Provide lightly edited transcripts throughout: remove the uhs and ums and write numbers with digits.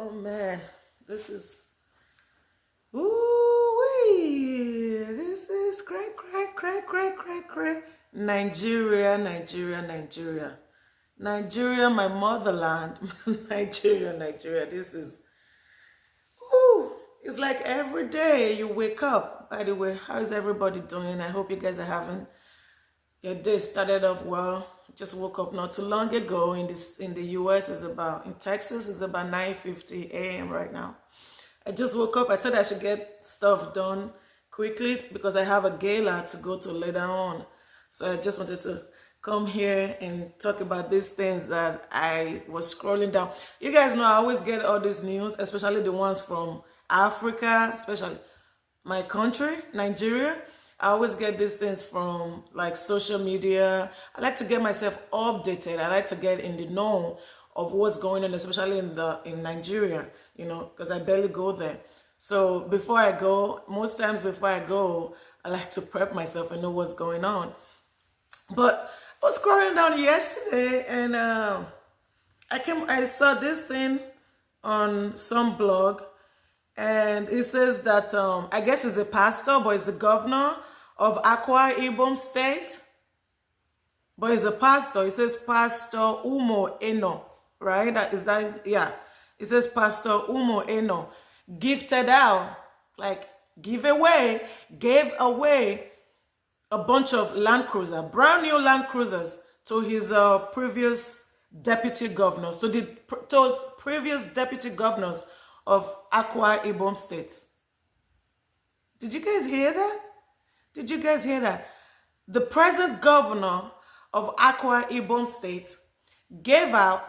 Oh man, this is ooh this is great. Nigeria, my motherland. Nigeria. This is ooh. It's like every day you wake up. By the way, how is everybody doing? I hope you guys are having your day started off well. Just woke up not too long ago. In the US is about in Texas is about 9:50 a.m. right now. I just woke up. I thought I should get stuff done quickly because I have a gala to go to later on. So I just wanted to come here and talk about these things that I was scrolling down. You guys know I always get all this news, especially the ones from Africa, especially my country, Nigeria. I always get these things from like social media. I like to get myself updated. I like to get in the know of what's going on, especially in Nigeria, because I barely go there. So before I go, most times before I go, I like to prep myself and know what's going on. But I was scrolling down yesterday and I saw this thing on some blog, and it says that I guess it's a pastor, but it's the governor of Akwa Ibom state. But he's a pastor. It says Pastor Umo Eno, right? Yeah. It says Pastor Umo Eno gave away a bunch of Land Cruiser, brand new Land Cruisers, to his previous deputy governors, to previous deputy governors of Akwa Ibom State. Did you guys hear that? Did you guys hear that? The present governor of Akwa Ibom State gave out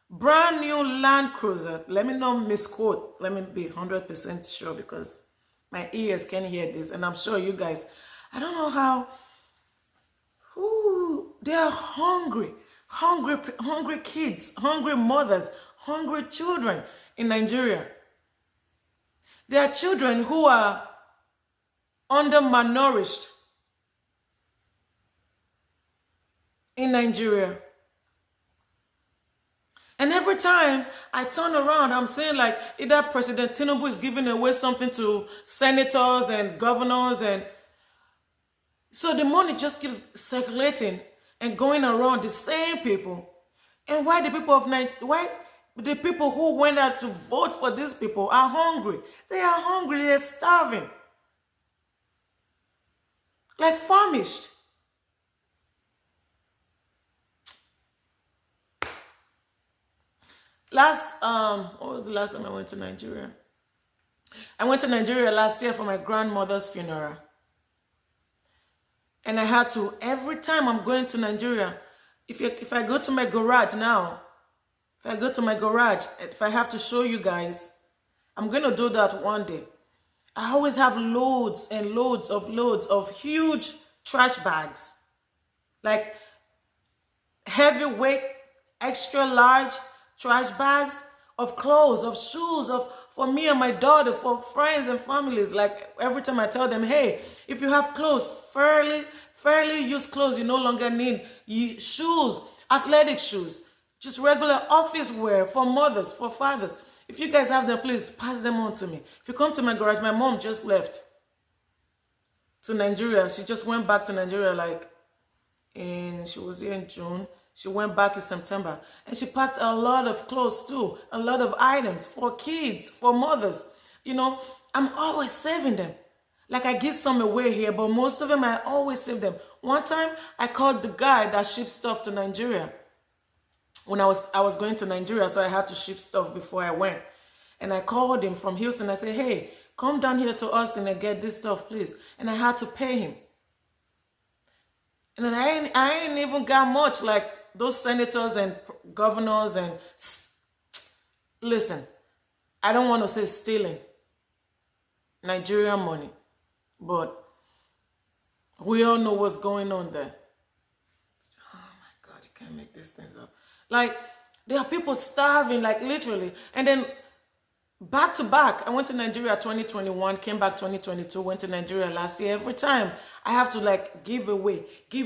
brand new Land Cruiser. Let me not misquote. Let me be 100% sure because my ears can hear this, and I'm sure you guys. I don't know how. They are hungry kids, hungry mothers, hungry children in Nigeria. There are children who are undernourished in Nigeria. And every time I turn around, I'm saying like either President Tinubu is giving away something to senators and governors, and so the money just keeps circulating and going around the same people. And why the people who went out to vote for these people are hungry? They are hungry, they're starving. Like famished. What was the last time I went to Nigeria? I went to Nigeria last year for my grandmother's funeral. And I had to, every time I'm going to Nigeria, if I go to my garage now, if I have to show you guys, I'm going to do that one day. I always have loads and loads of huge trash bags. Like heavyweight, extra large trash bags of clothes, of shoes, for me and my daughter, for friends and families. Like every time I tell them, hey, if you have clothes, fairly used clothes, you no longer need shoes, athletic shoes, just regular office wear for mothers, for fathers. If you guys have them, please pass them on to me. If you come to my garage, my mom just left to Nigeria. She just went back to Nigeria she was here in June. She went back in September, and she packed a lot of clothes too, a lot of items for kids, for mothers. I'm always saving them. Like I give some away here, but most of them I always save them. One time I called the guy that shipped stuff to Nigeria. When I was going to Nigeria, so I had to ship stuff before I went. And I called him from Houston. I said, hey, come down here to Austin and get this stuff, please. And I had to pay him. And then I ain't even got much like those senators and governors and... Listen, I don't want to say stealing Nigerian money, but we all know what's going on there. Oh my God, you can't make these things up. Like, there are people starving, like literally. And then back to back, I went to Nigeria 2021, came back 2022, went to Nigeria last year. Every time I have to give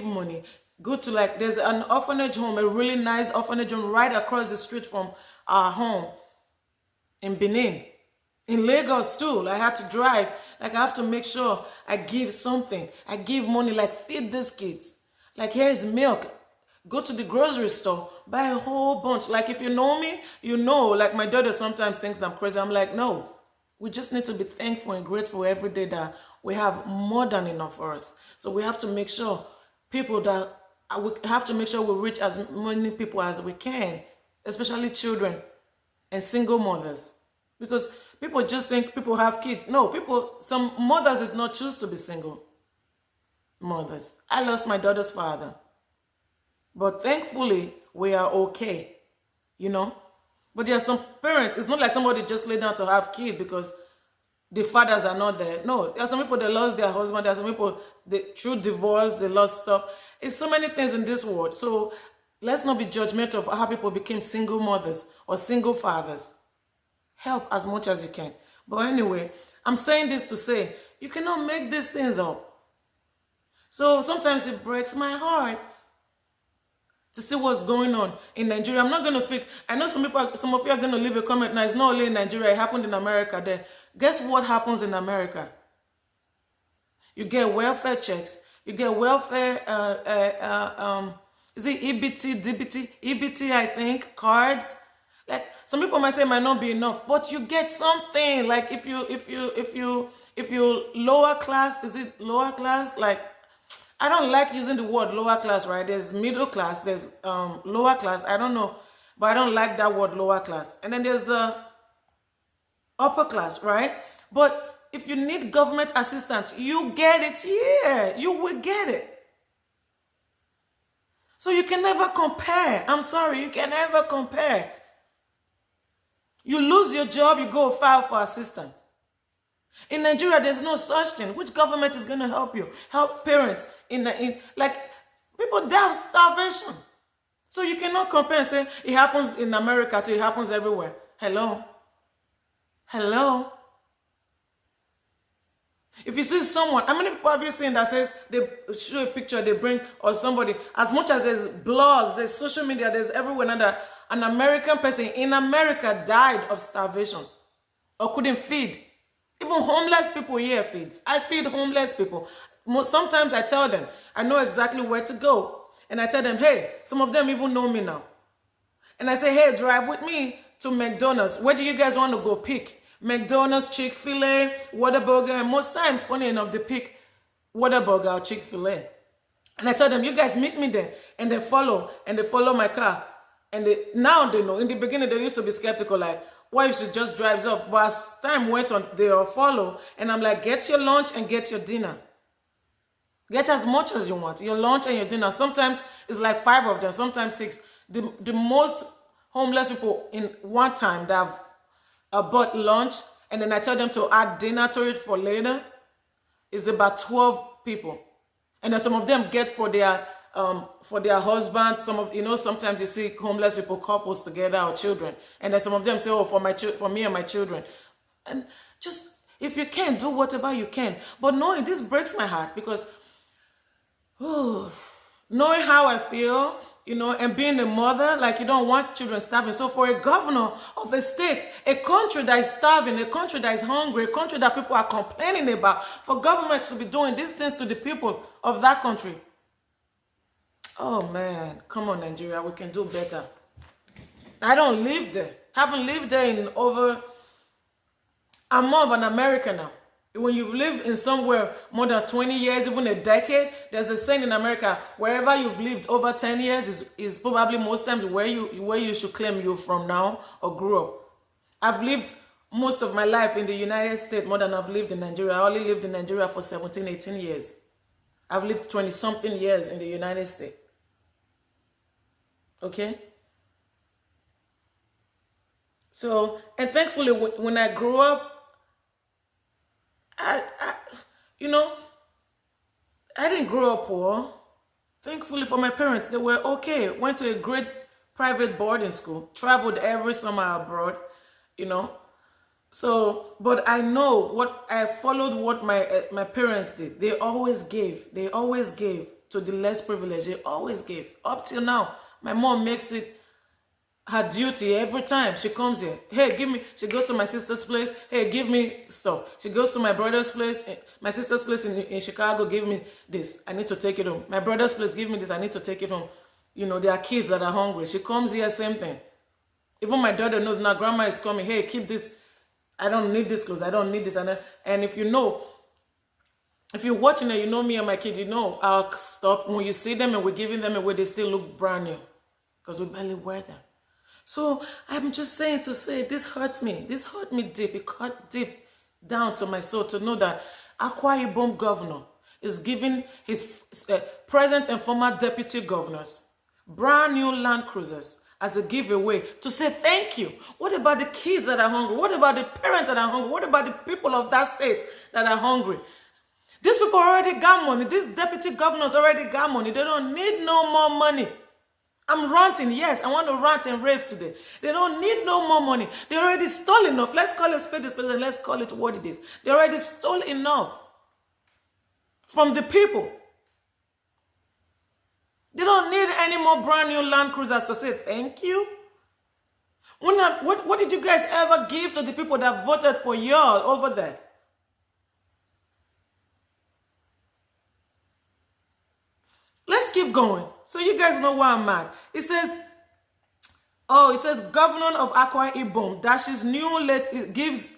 money, go to there's an orphanage home, a really nice orphanage home right across the street from our home. in Benin. In Lagos too, I had to drive. Like I have to make sure I give something. I give money, like feed these kids. Like here is milk. Go to the grocery store, buy a whole bunch. Like if you know me, you know, like my daughter sometimes thinks I'm crazy. I'm like, no, we just need to be thankful and grateful every day that we have more than enough for us. So we have to make sure we have to make sure we reach as many people as we can, especially children and single mothers. Because people just think people have kids. No, some mothers did not choose to be single mothers. I lost my daughter's father. But thankfully, we are okay, you know. But there are some parents, it's not like somebody just laid down to have kids because the fathers are not there. No, there are some people that lost their husband. There are some people through divorce, they lost stuff. It's so many things in this world. So let's not be judgmental of how people became single mothers or single fathers. Help as much as you can. But anyway, I'm saying this to say, you cannot make these things up. So sometimes it breaks my heart to see what's going on in Nigeria. I'm not going to speak. I know some of you are going to leave a comment now. It's not only in Nigeria. It happened in America there. Guess what happens in America? You get welfare checks. You get welfare, is it EBT, DBT? EBT, I think, cards. Like some people might say it might not be enough, but you get something. Like if you lower class, is it lower class? Like, I don't like using the word lower class, right? There's middle class, there's lower class. I don't know, but I don't like that word lower class. And then there's the upper class, right? But if you need government assistance, you get it here. You will get it. So you can never compare. I'm sorry, you can never compare. You lose your job, you go file for assistance. In Nigeria, there's no such thing. Which government is going to help you? Help parents like people die of starvation. So you cannot compare and say it happens in America too, it happens everywhere. Hello? Hello? If you see someone, how many people have you seen that says they show a picture, they bring, or somebody, as much as there's blogs, there's social media, there's everywhere, another, an American person in America died of starvation or couldn't feed. Even homeless people here feed. I feed homeless people. Sometimes I tell them, I know exactly where to go. And I tell them, hey, some of them even know me now. And I say, hey, drive with me to McDonald's. Where do you guys want to go pick? McDonald's, Chick-fil-A, Whataburger. And most times, funny enough, they pick Whataburger or Chick-fil-A. And I tell them, you guys meet me there. And they follow my car. And now they know. In the beginning, they used to be skeptical, like, why if she just drives off? But as time went on, they all follow. And I'm like, get your lunch and get your dinner. Get as much as you want. Your lunch and your dinner. Sometimes it's like 5 of them, sometimes 6. The most homeless people in one time that have bought lunch, and then I tell them to add dinner to it for later, is about 12 people. And then some of them get for their husbands. Sometimes you see homeless people, couples together, or children. And then some of them say, oh, for me and my children. And just, if you can, do whatever you can. But knowing, this breaks my heart because, knowing how I feel, and being a mother, like you don't want children starving. So for a governor of a state, a country that is starving, a country that is hungry, a country that people are complaining about, for government to be doing these things to the people of that country. Oh man, come on Nigeria, we can do better. I don't live there. Haven't lived there in over, I'm more of an American now. When you've lived in somewhere more than 20 years, even a decade, there's a saying in America, wherever you've lived over 10 years is probably most times where you should claim you're from now or grew up. I've lived most of my life in the United States more than I've lived in Nigeria. I only lived in Nigeria for 17, 18 years. I've lived 20-something years in the United States. Okay? So, and thankfully, when I grew up, I didn't grow up poor. Thankfully for my parents, they were okay. Went to a great private boarding school. Traveled every summer abroad, So, but I know I followed what my parents did. They always gave. They always gave to the less privileged. They always gave. Up till now, my mom makes it her duty every time she comes here. Hey, give me. She goes to my sister's place. Hey, give me stuff. She goes to my brother's place, my sister's place in Chicago. Give me this. I need to take it home. My brother's place. Give me this. I need to take it home. You know, there are kids that are hungry. She comes here, same thing. Even my daughter knows now. Grandma is coming. Hey, keep this. I don't need this clothes. I don't need this. And if you know, if you're watching it, you know me and my kid. You know our stuff. When you see them and we're giving them away, they still look brand new because we barely wear them. So I'm just saying to say, this hurts me. This hurt me deep. It cut deep down to my soul to know that Akwa Ibom governor is giving his present and former deputy governors brand new Land Cruisers as a giveaway to say thank you. What about the kids that are hungry? What about the parents that are hungry? What about the people of that state that are hungry? These people already got money. These deputy governors already got money. They don't need no more money. I'm ranting, yes, I want to rant and rave today. They don't need no more money. They already stole enough. Let's call it spade, and let's call it what it is. They already stole enough from the people. They don't need any more brand new Land Cruisers to say thank you. What did you guys ever give to the people that voted for y'all over there? Let's keep going. So you guys know why I'm mad. It says Governor of Akwa Ibom dashes gives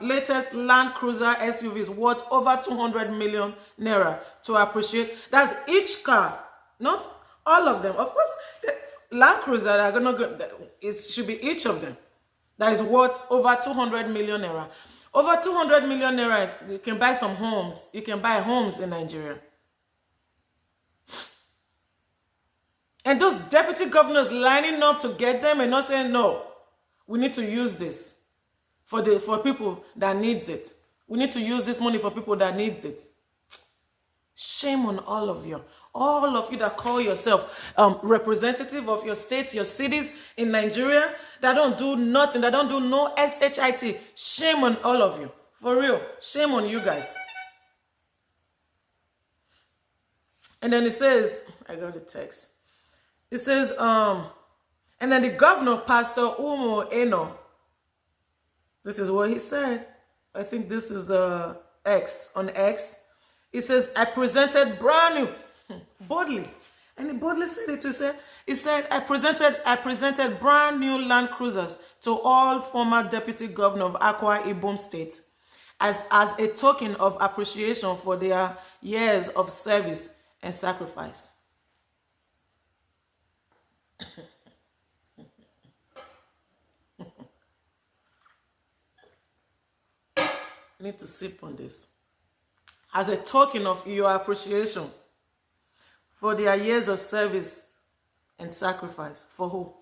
latest Land Cruiser SUVs worth over 200 million naira to appreciate. That's each car, not all of them. Of course, the Land Cruiser are gonna go. It should be each of them that is worth over 200 million naira. Over 200 million naira, you can buy some homes. You can buy homes in Nigeria. And those deputy governors lining up to get them and not saying, no, we need to use this for people that needs it. We need to use this money for people that needs it. Shame on all of you. All of you that call yourself representative of your state, your cities in Nigeria, that don't do nothing, that don't do no SHIT. Shame on all of you. For real. Shame on you guys. And then it says, I got the text. It says, and then the governor, Pastor Umo Eno, this is what he said. I think this is X, on X. It says, I presented brand new, boldly. And he boldly said it to say, he said, I presented brand new Land Cruisers to all former deputy governor of Akwa Ibom State as a token of appreciation for their years of service and sacrifice. I need to sip on this. As a token of your appreciation for their years of service and sacrifice. For who?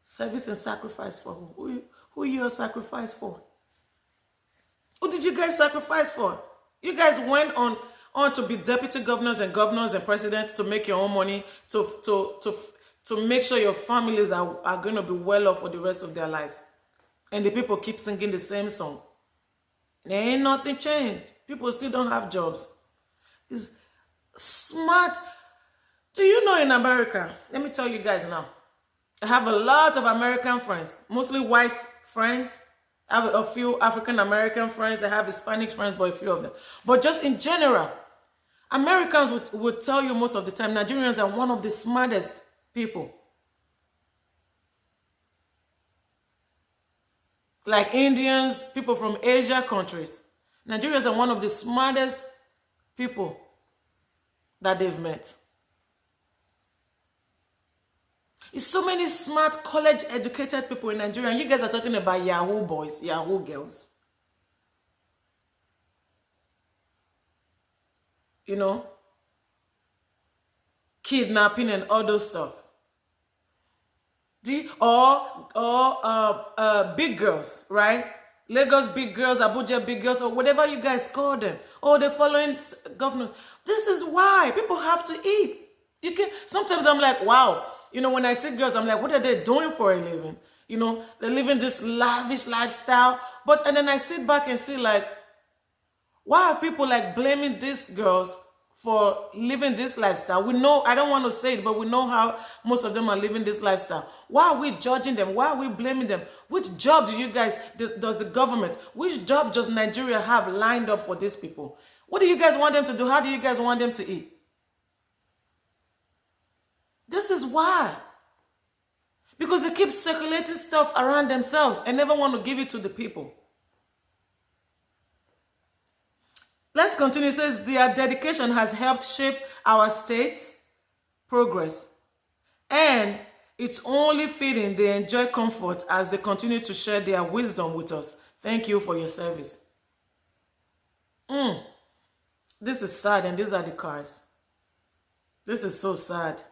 Service and sacrifice for who? Who you sacrifice for? Who did you guys sacrifice for? You guys went on to be deputy governors and presidents to make your own money, to make sure your families are going to be well off for the rest of their lives. And the people keep singing the same song. There ain't nothing changed. People still don't have jobs. It's smart. Do you know in America, let me tell you guys now, I have a lot of American friends, mostly white friends. I have a few African American friends. I have Hispanic friends, but a few of them. But just in general, Americans would tell you most of the time, Nigerians are one of the smartest people. Like Indians, people from Asia countries. Nigerians are one of the smartest people that they've met. It's so many smart, college-educated people in Nigeria, and you guys are talking about Yahoo boys, Yahoo girls. You know? Kidnapping and all those stuff. Or big girls, right? Lagos big girls, Abuja big girls, or whatever you guys call them. Or the following governors. This is why people have to eat. Sometimes I'm like, wow. You know, when I see girls, I'm like, what are they doing for a living? You know, they're living this lavish lifestyle. And then I sit back and see like, why are people like blaming these girls for living this lifestyle. We know, I don't want to say it, but we know how most of them are living this lifestyle. Why are we judging them? Why are we blaming them? Which job do you guys, does the government, which job does Nigeria have lined up for these people? What do you guys want them to do? How do you guys want them to eat? This is why. Because they keep circulating stuff around themselves and never want to give it to the people. Let's continue. It says, their dedication has helped shape our state's progress. And it's only fitting they enjoy comfort as they continue to share their wisdom with us. Thank you for your service. This is sad, and these are the cars. This is so sad.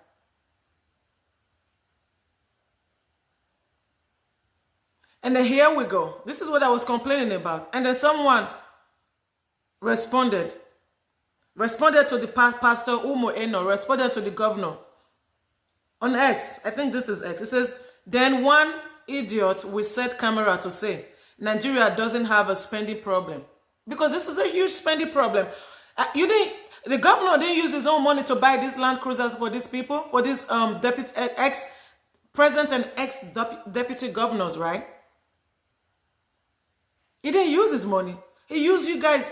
And then here we go. This is what I was complaining about. And then someone responded to the pastor, Umo Eno, responded to the governor on X. I think this is X. It says, then one idiot will set camera to say, Nigeria doesn't have a spending problem. Because this is a huge spending problem. The governor didn't use his own money to buy these Land Cruisers for these people, for these ex-president and ex-deputy governors, right? He didn't use his money. He used you guys.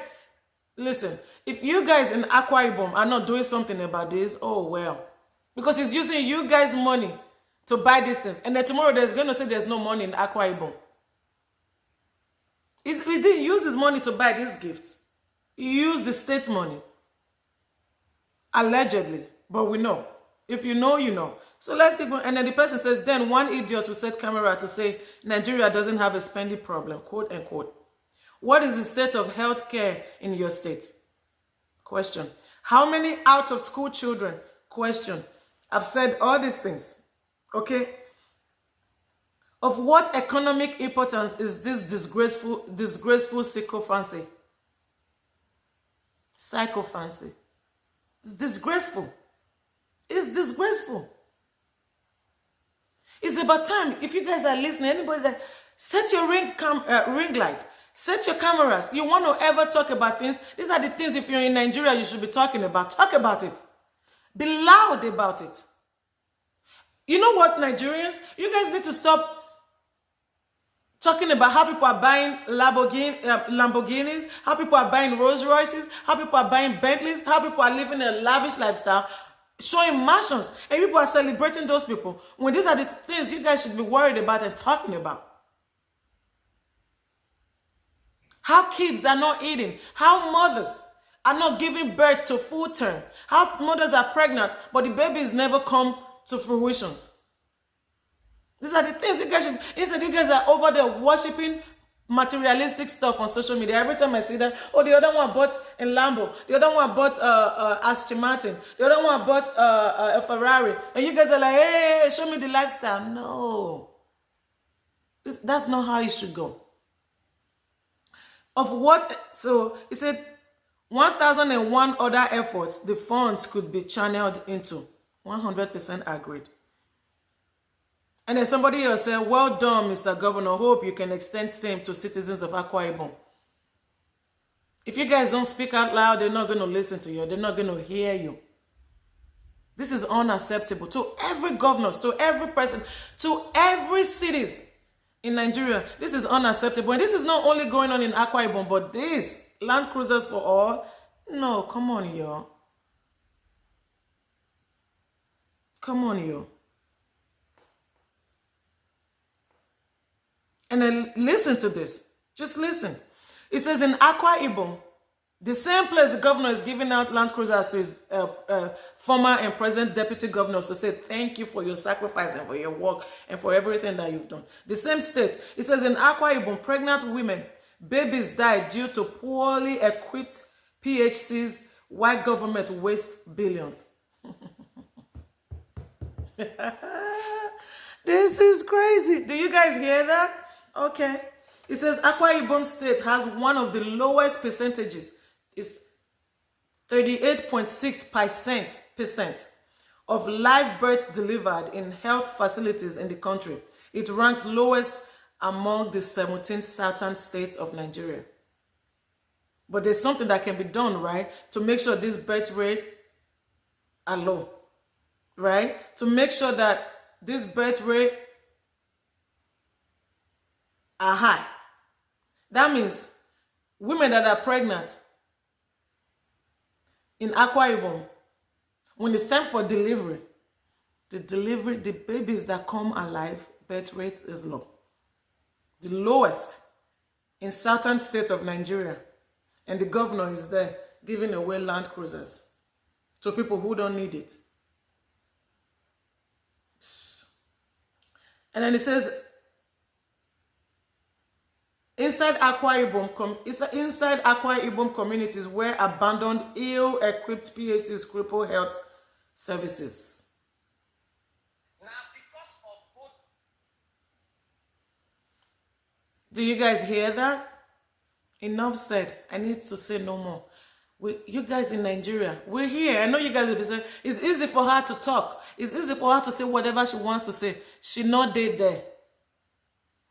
Listen, if you guys in Akwa Ibom are not doing something about this, oh well. Because he's using you guys' money to buy these things. And then tomorrow there's going to say there's no money in Akwa Ibom. He didn't use his money to buy these gifts. He used the state money. Allegedly. But we know. If you know, you know. So let's keep going. And then the person says, then one idiot will set camera to say, Nigeria doesn't have a spending problem, quote unquote. What is the state of health care in your state? Question. How many out-of-school children? Question. I've said all these things. Okay? Of what economic importance is this disgraceful sycophancy? Sycophancy. It's disgraceful. It's disgraceful. It's about time. If you guys are listening, anybody that set your ring light. Set your cameras. You want to ever talk about things? These are the things, if you're in Nigeria, you should be talking about. Talk about it. Be loud about it. You know what, Nigerians? You guys need to stop talking about how people are buying Lamborghinis, how people are buying Rolls Royces, how people are buying Bentleys, how people are living a lavish lifestyle, showing mansions, and people are celebrating those people. When these are the things you guys should be worried about and talking about. How kids are not eating. How mothers are not giving birth to full term. How mothers are pregnant, but the babies never come to fruition. These are the things you guys should... Instead, you guys are over there worshipping materialistic stuff on social media. Every time I see that, oh, the other one bought a Lambo. The other one bought Aston Martin. The other one bought a Ferrari. And you guys are like, hey, show me the lifestyle. No. That's not how it should go. Of what, so he said 1,001 other efforts the funds could be channeled into. 100% agreed. And then somebody else said, well done, Mr. Governor. Hope you can extend same to citizens of Akwa Ibom. If you guys don't speak out loud, they're not going to listen to you. They're not going to hear you. This is unacceptable to every governor, to every person, to every cities in Nigeria. This is unacceptable. And this is not only going on in Akwa Ibom, but this Land Cruisers for all. No, come on, y'all. Come on, y'all. And then listen to this. Just listen. It says in Akwa Ibom, the same place the governor is giving out Land Cruisers to his former and present deputy governors to say thank you for your sacrifice and for your work and for everything that you've done. The same state, it says in Akwa Ibom, pregnant women, babies died due to poorly equipped PHCs while government wastes billions. This is crazy. Do you guys hear that? Okay. It says Akwa Ibom State has one of the lowest percentages. It's 38.6% of live births delivered in health facilities in the country. It ranks lowest among the 17 southern states of Nigeria. But there's something that can be done, right? To make sure this birth rate are low, right? To make sure that this birth rate are high. That means women that are pregnant in Akwa Ibom, when it's time for delivery, the babies that come alive, birth rate is low. The lowest in southern state of Nigeria. And the governor is there giving away land cruisers to people who don't need it. And then it says, inside Akwa Ibom communities where abandoned, ill-equipped PACs cripple health services. Now, because of both... Do you guys hear that? Enough said. I need to say no more. You guys in Nigeria, we're here. I know you guys will be saying, it's easy for her to talk. It's easy for her to say whatever she wants to say. She not dead there.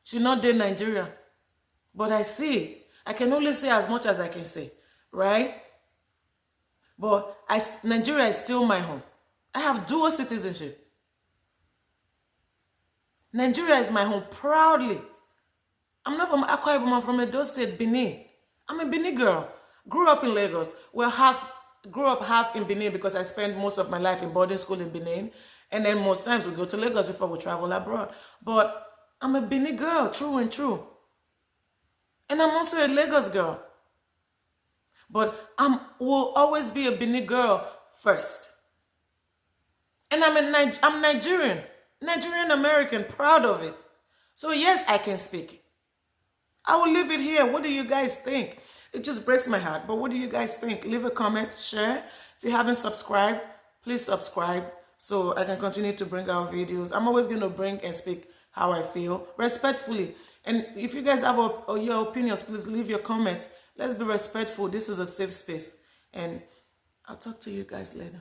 She not dead Nigeria. But I see. I can only say as much as I can say. Right? But Nigeria is still my home. I have dual citizenship. Nigeria is my home proudly. I'm not from Akwa Ibom, I'm from Edo State, Benin. I'm a Benin girl. Grew up in Lagos. Grew up half in Benin because I spent most of my life in boarding school in Benin. And then most times we go to Lagos before we travel abroad. But I'm a Benin girl, true and true. And I'm also a Lagos girl. But will always be a Benin girl first. And I'm Nigerian. Nigerian American, proud of it. So yes, I can speak. I will leave it here. What do you guys think? It just breaks my heart. But what do you guys think? Leave a comment, share. If you haven't subscribed, please subscribe so I can continue to bring out videos. I'm always going to bring and speak how I feel, respectfully. And if you guys have your opinions, please leave your comments. Let's be respectful. This is a safe space. And I'll talk to you guys later.